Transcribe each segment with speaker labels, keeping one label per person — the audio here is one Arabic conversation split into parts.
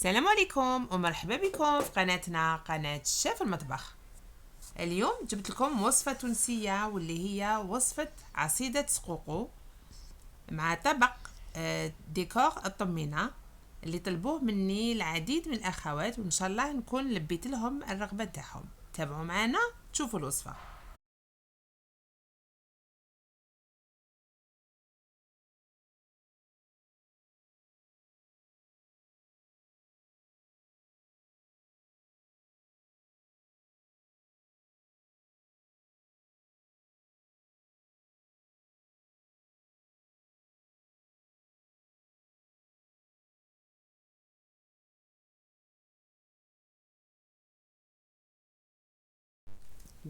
Speaker 1: السلام عليكم ومرحبا بكم في قناتنا قناة شيف المطبخ. اليوم جبت لكم وصفة تونسية واللي هي وصفة عصيدة سقوقو مع طبق ديكور الطمينة اللي طلبوه مني العديد من الأخوات، وإن شاء الله نكون لبيت لهم الرغبة تاعهم. تابعوا معنا تشوفوا الوصفة.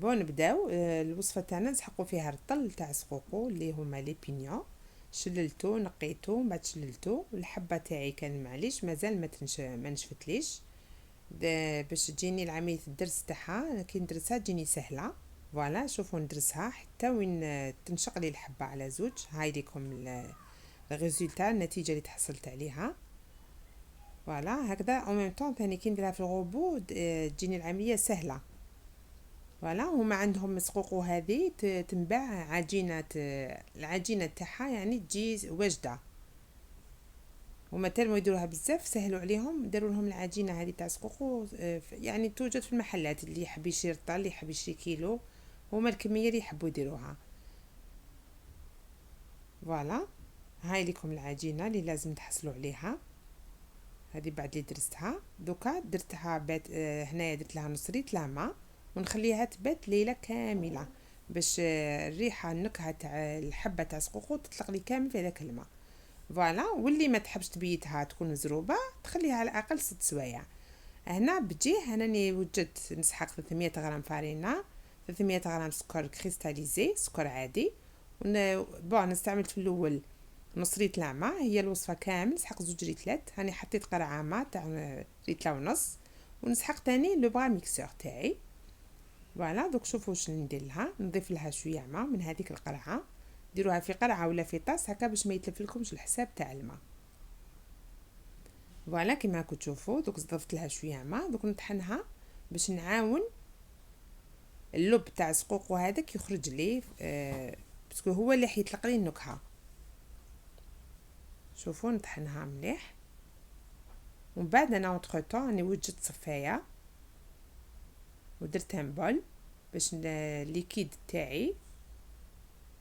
Speaker 1: نبداو الوصفه تاعنا. نسحقوا فيها الرطل تاع سقوقو اللي هما لي بينيون. شللتو نقيتو من بعد شللتو. الحبه تاعي كان معليش مازال ما نشفتليش باش تجيني العمليه الدرس تاعها. كي ندرسها تجيني سهله. فوالا شوفوا ندرسها حتى وين تنشق لي الحبه على زوج. هاي ليكم الريزولتا، النتيجه اللي تحصلت عليها. فوالا هكذا او ميم طون ثاني كي نديرها في الغوبو تجيني العمليه سهله. فوالا هما عندهم مسقوقو هذه تنباع عجينه، العجينه تاعها يعني تجي واجده. هما تالمو يديروها بزاف، سهلوا عليهم داروا لهم العجينه هذه تاع سقوقو. يعني توجد في المحلات، اللي يحب يشري رطل اللي يحب يشري كيلو، هما الكميه اللي يحبوا يديروها. فوالا هاي لكم العجينه اللي لازم تحصلوا عليها. هذه بعد اللي درستها دوكا درتها بات. هنايا درت لها نص لتر ماء ونخليها تبات ليله كامله باش الريحه النكهه تاع الحبه تاع سقوقو تطلق لي كامل في هذاك الماء. فوالا واللي ما تحبش تبيتها تكون مزروبه تخليها على الاقل 6 سوايع. هنا بجيه انني وجدت نسحق 300 غرام فارينه، 300 غرام سكر كريستاليزي سكر عادي. بون استعملت في الاول نص لتر ماء، هي الوصفه كامل نسحق 2 لترات. هاني حطيت قرعه ماء تاع لتر ونص ونسحق تاني لو بغا ميكسور تاعي. فوالا دوك شوفوا واش ندير لها. نضيف لها شويه ماء من هذيك القرعه، ديروها في قرعه ولا في طاس هكا باش ما يتلف لكمش الحساب تاع الماء. فوالا كيما راكم تشوفوا دوك ضفت لها شويه ماء. دوك نطحنها باش نعاون اللب تاع سقوق وهذاك يخرج لي باسكو هو اللي حيطلق لي النكهه. شوفوا نطحنها مليح. ومن بعد انا اونتر طون راني وجدت صفايه ودرتها بول باش الليكيد تاعي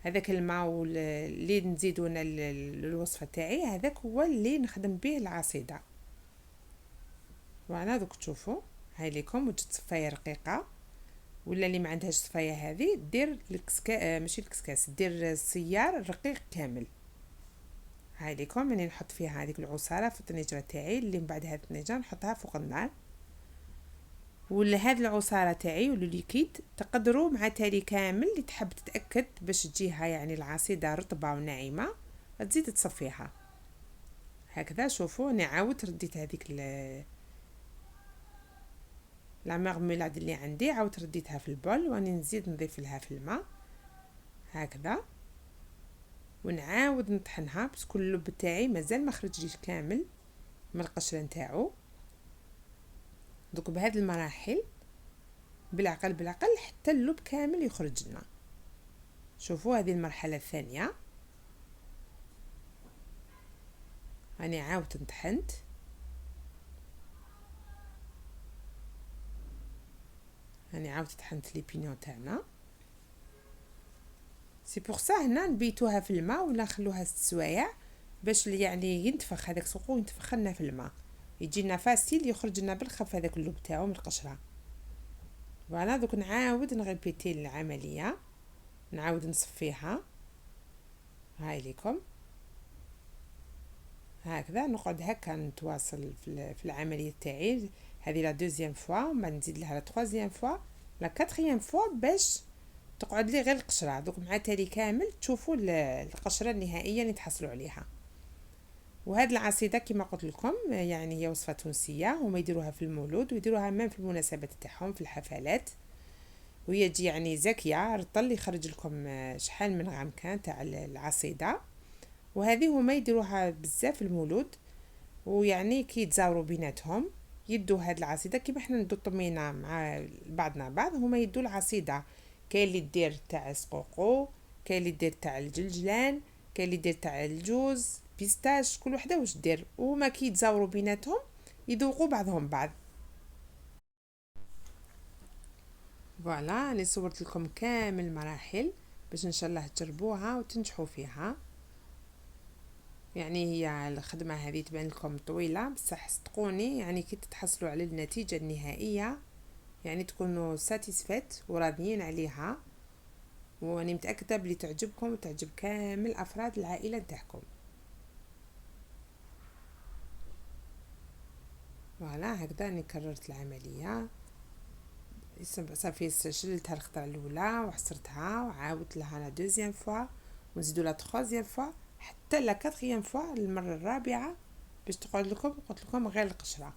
Speaker 1: هذاك الماء اللي نزيدو انا الوصفه تاعي هذاك هو اللي نخدم به العصيده. وانا دوك تشوفوا هاي ليكم وجدت صفايه رقيقه. ولا اللي ما عندهاش صفايه هذه دير الكسكا ماشي الكسكاس، دير السيار رقيق كامل. هاي ليكم راني نحط فيها هذيك العصاره في الطنجره تاعي اللي من بعد هذه الطنجره نحطها فوق النار. ولا هاد العصاره تاعي ولا ليكيد تقدروا مع تالي كامل اللي تحب تتاكد باش تجيها يعني العصيده رطبه وناعمه تزيد تصفيها هكذا. شوفوا انا عاودت رديت هذيك لا مارميلاد اللي عندي عاودت رديتها في البول واني نزيد نضيف لها في الماء هكذا ونعاود نطحنها باسكو اللب تاعي مازال ما خرجليش كامل من القشره نتاعو. دوك بهاد المراحل بالعقل بالعقل حتى اللب كامل يخرج لنا. شوفوا هذه المرحله الثانيه. راني عاودت نطحنت. راني عاودت طحنت لي بينيون تاعنا. سي بور سا هنا نبيتوها في الماء ولا نخلوها 6 سوايع باش يعني ينتفخ هذاك سقو ينتفخ لنا في الماء يجي لنا فاسيل يخرج لنا بالخف هذاك اللب تاعو من القشره. فوالا دوك نعاود نغيبيتي العمليه نعاود نصفيها. هاي ليكم هكذا نقعد هكا نتواصل في العمليه تاعي. هذه لا دوزيام فوا ما نزيد لها لا تروازيام فوا لا كاتريام فوا باش تقعد لي غير القشره. دوك مع تالي كامل تشوفوا القشره النهائيه اللي تحصلوا عليها. وهاد العصيده كما قلت لكم يعني هي وصفه تونسيه، هما يديروها في المولود ويديروها مام في المناسبات تاعهم في الحفلات، وهي تجي يعني زاكيه رطل يخرج لكم شحال من غرام كان تاع العصيده. وهذه هما يديروها بزاف في المولود ويعني كي يتزاوروا بيناتهم يدوا هاد العصيده كيما حنا ندو الطمينه مع بعضنا بعض، هما يدوا العصيده. كاين اللي دير تاع سقوقو، كاين اللي دير تاع الجلجلان، كاين اللي دير تاع الجوز بيستاش، كل وحده واش دير، وهما كي يتزاوروا بيناتهم يذوقوا بعضهم بعض. فوالا انا صورت لكم كامل المراحل باش ان شاء الله تجربوها وتنجحوا فيها. يعني هي الخدمه هذه تبان لكم طويله، بصح صدقوني يعني كي تتحصلوا على النتيجه النهائيه يعني تكونوا ساتيسفيت وراضيين عليها، واني متاكده بلي تعجبكم وتعجب كامل افراد العائله نتاعكم. فوالا هكذا اني كررت العمليه، صافي شلتها الخطره الاولى وحصرتها وعاودت لها لا دوزيام فوا ونزيدو لا تروزيام فوا حتى لا كاتريام فوا المره الرابعه باش تقعد لكم، قلت لكم غير القشره.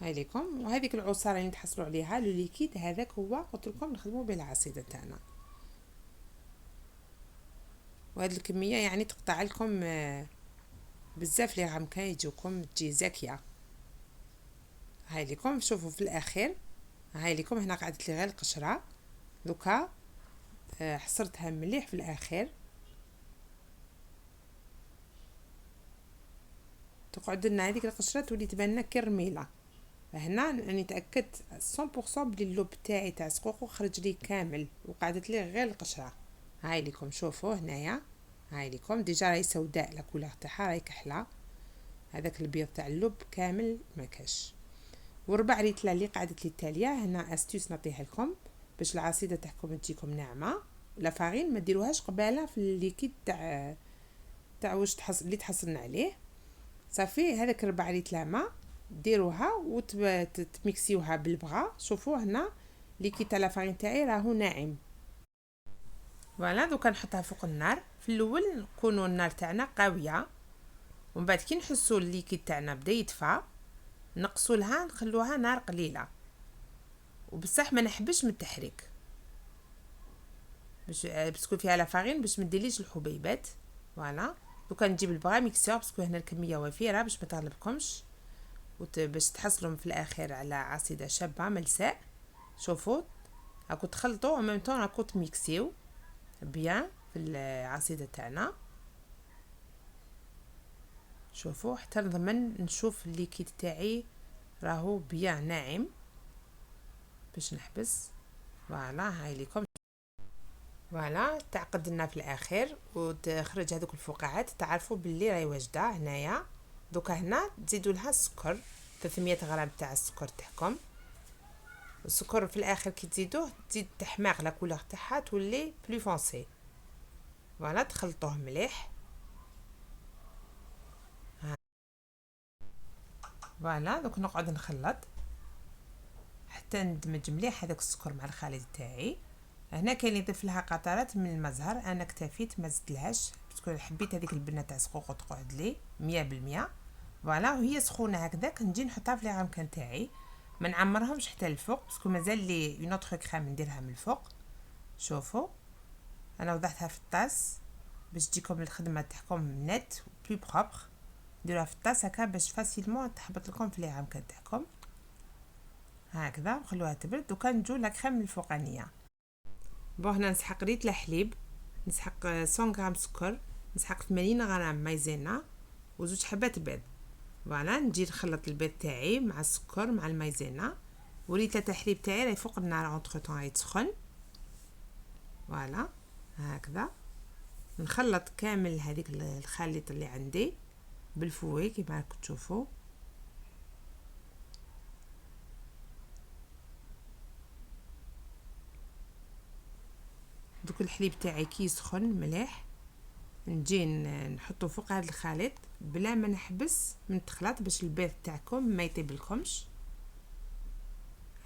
Speaker 1: هاي ليكم، وهذيك العصاره اللي تحصلوا عليها لو ليكيد هذاك هو قلت لكم نخدموا به العصيده تاعنا. وهاد الكميه يعني تقطع لكم بزاف لي غام كان يجوكم تجي زاكيه. هاي ليكم شوفوا في الاخير، هاي ليكم هنا قعدت لي غير القشره، دوكا حصرتها مليح في الاخير. تقعد لنا هذيك القشره تولي تبان لنا كرميله. هنا راني تاكدت 100% بلي اللوب تاعي تاع سقوقو خرج لي كامل وقعدت لي غير القشره. هاي ليكم شوفوا هنايا، هاي ليكم ديجا راهي سوداء لا كولور تاعها راهي كحله، هذاك البيض تاع اللوب كامل ما كاش. وربع ريتله اللي قعدت لي التاليه هنا استيوس نعطيها لكم باش العصيده تاعكم تجيكم ناعمه. لا فارين ما ديروهاش قباله في الليكيد تاع واش اللي تحصلنا عليه. صافي هذاك ربع ريتله ما ديروها وتميكسيوها بالبغا. شوفوا هنا ليكيد تاع لا فارين تاعي راهو ناعم. فوالا دوكا نحطها فوق النار. في الاول نكونوا النار تاعنا قويه، ومن بعد كي نحسوا الليكيد تاعنا بدا يدفى نقصوا لها نخلوها نار قليله، وبصح ما نحبش من التحريك باش تكون فيها لا فارين باش ما ديرليش الحبيبات. فوالا دوكا نجيب البغا ميكسور باسكو هنا الكميه وفيره باش ما تغلبكمش باش تحصلوا في الاخر على عصيده شابه ملساء. شوفوا راكو تخلطوا وميم طون راكو تميكسيو بيان في العصيده تاعنا. شوفوا حتى نضمن نشوف الليكيد تاعي راهو بيان ناعم باش نحبس. فوالا هاي ليكم، فوالا تعقد لنا في الاخير وتخرج هذوك الفقاعات. تعرفوا باللي راهي واجده هنايا. دوكا هنا تزيدوا لها السكر 300 غرام تاع السكر تاعكم. السكر في الاخر كي تزيدوه تزيد تحماق لا كولور تاعها تولي بلو فونسي. فوالا تخلطوه مليح. فوالا دوك نقعد نخلط حتى ندمج مليح هذاك السكر مع الخليط تاعي. هنا كاين اللي يضيف لها قطرات من المزهر، انا اكتفيت ما زدتلهاش باسكو حبيت هذيك البنه تاع سقوق تقعد لي 100%. فوالا وهي سخونه هكذاك نجي نحطها في لي رامكان تاعي، ما نعمرهمش حتى الفوق باسكو مازال لي اون اوتر كريم نديرها من الفوق. شوفوا انا وضعتها في الطاس باش تجيكم الخدمه تاعكم نت بلو بروبر. ديروها في الطاس هكا باش فاسيلمون تحبط لكم في لي رامكان تاعكم هكذا. وخلوها تبرد. دوكا نجو لا كريم الفوقانيه. هنا نسحق ريت الحليب، نسحق 100 غرام سكر، نسحق 80 غرام مايزينا وزوج حبات بيض. فوالا نجي نخلط البيض تاعي مع السكر مع المايزينا، وريت تاع الحليب تاعي راهي فوق النار اونطخ طون راهي تسخن. فوالا هكذا نخلط كامل هذيك الخليط اللي عندي بالفوي كيما راكم تشوفوا. دوك الحليب تاعي كي يسخن مليح نجي نحطو فوق هذا الخليط بلا ما نحبس من التخلاط باش البيض تاعكم ما يطيبلكمش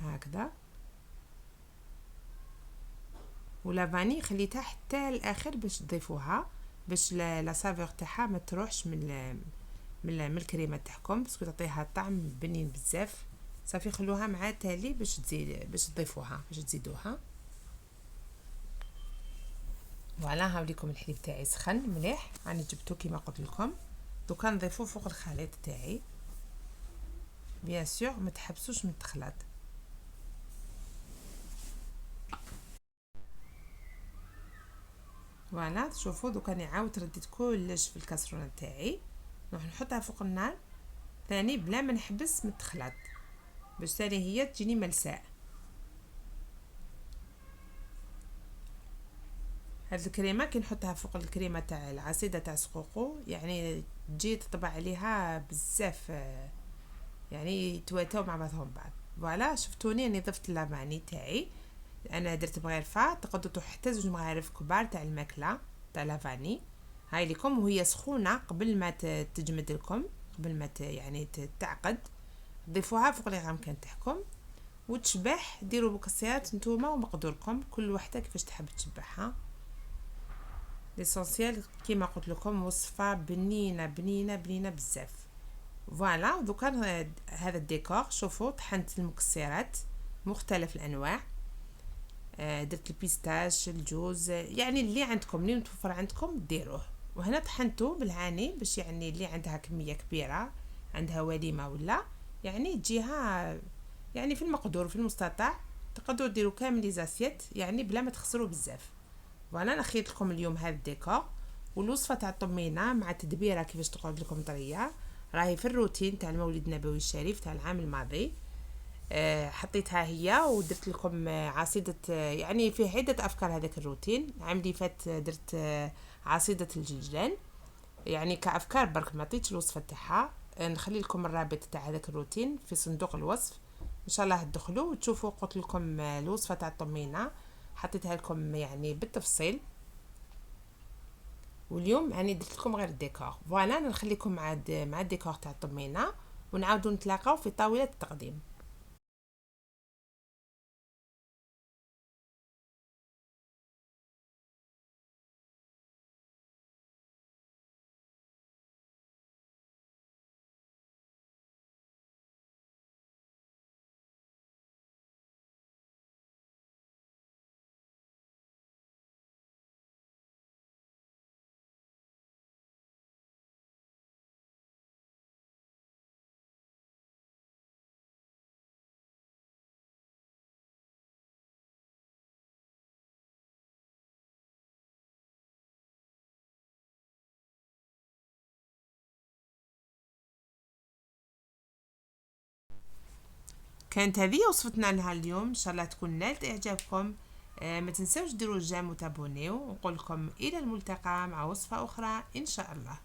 Speaker 1: هكذا. ولا فاني خليتها حتى الاخر باش تضيفوها باش لا سافور تاعها ما تروحش من الكريمه تاعكم باسكو تعطيها طعم بنين بزاف. صافي خلوها مع تالي باش تضيفوها باش تزيدوها. فوالا هاوليكم الحليب تاعي سخن مليح راني جبتو كيما قلت لكم. دوكا نضيفو فوق الخليط تاعي. بيان سور ما تحبسوش من التخلط. فوالا تشوفوا دوكا راني عاود رديت كلش في الكاسرونه تاعي. نروح نحطها فوق النار ثاني بلا ما نحبس من التخلط باش ثاني هي تجيني ملساء. هاد الكريمه كي نحطها فوق الكريمه تاع العصيده تاع سقوقو يعني تجي تطبع عليها بزاف، يعني يتواتاو مع بعضهم بعض. فوالا شفتوني اني ضفت اللافاني تاعي، انا درت مغرفه تقدروا حتى 2 مغارف كبار تاع الماكله تاع لافاني. هاي لكم وهي سخونه قبل ما تجمد لكم، قبل ما يعني تعقد ضيفوها فوق لي غامكان تاعكم وتشبح. ديروا مكسرات نتوما ومقدوركم كل وحده كيفاش تحب تشبعها. ليسونسيال كيما قلت لكم وصفه بنينه بنينه بنينه بزاف. فوالا دوكا هذا الديكور شوفوا طحنت المكسرات مختلف الانواع، درت البيستاش الجوز يعني اللي عندكم اللي متوفر عندكم ديروه. وهنا طحنته بالعاني باش يعني اللي عندها كميه كبيره عندها وليمه ولا يعني تجيها يعني في المقدور في المستطاع تقدروا ديروا كامل لي زاسيت يعني بلا ما تخسروا بزاف. وانا انا خيرت لكم اليوم هذا الديكور والوصفه تاع الطمينه مع تدبيره كيفاش تقعد لكم طريه، راهي في الروتين تاع المولد النبوي الشريف تاع العام الماضي. حطيتها هي ودرت لكم عصيدة، يعني فيه عدة أفكار هذاك الروتين. عام اللي فات درت عصيدة الجلجلان يعني كأفكار برك ما عطيتش الوصفة تاعها. نخلي لكم الرابط تاع هذاك الروتين في صندوق الوصف ان شاء الله تدخلوا وتشوفوا. قلت لكم الوصفة تاع الطمينة حطيتها لكم يعني بالتفصيل، واليوم يعني درت لكم غير الديكور. فوالا نخليكم مع الديكور تاع الطمينة ونعاودوا نتلاقاو في طاولة التقديم. كانت هذه وصفتنا لها اليوم، ان شاء الله تكون نالت اعجابكم. ما تنسوش ديروا الجيم وتابونيو، ونقول لكم الى الملتقى مع وصفة اخرى ان شاء الله.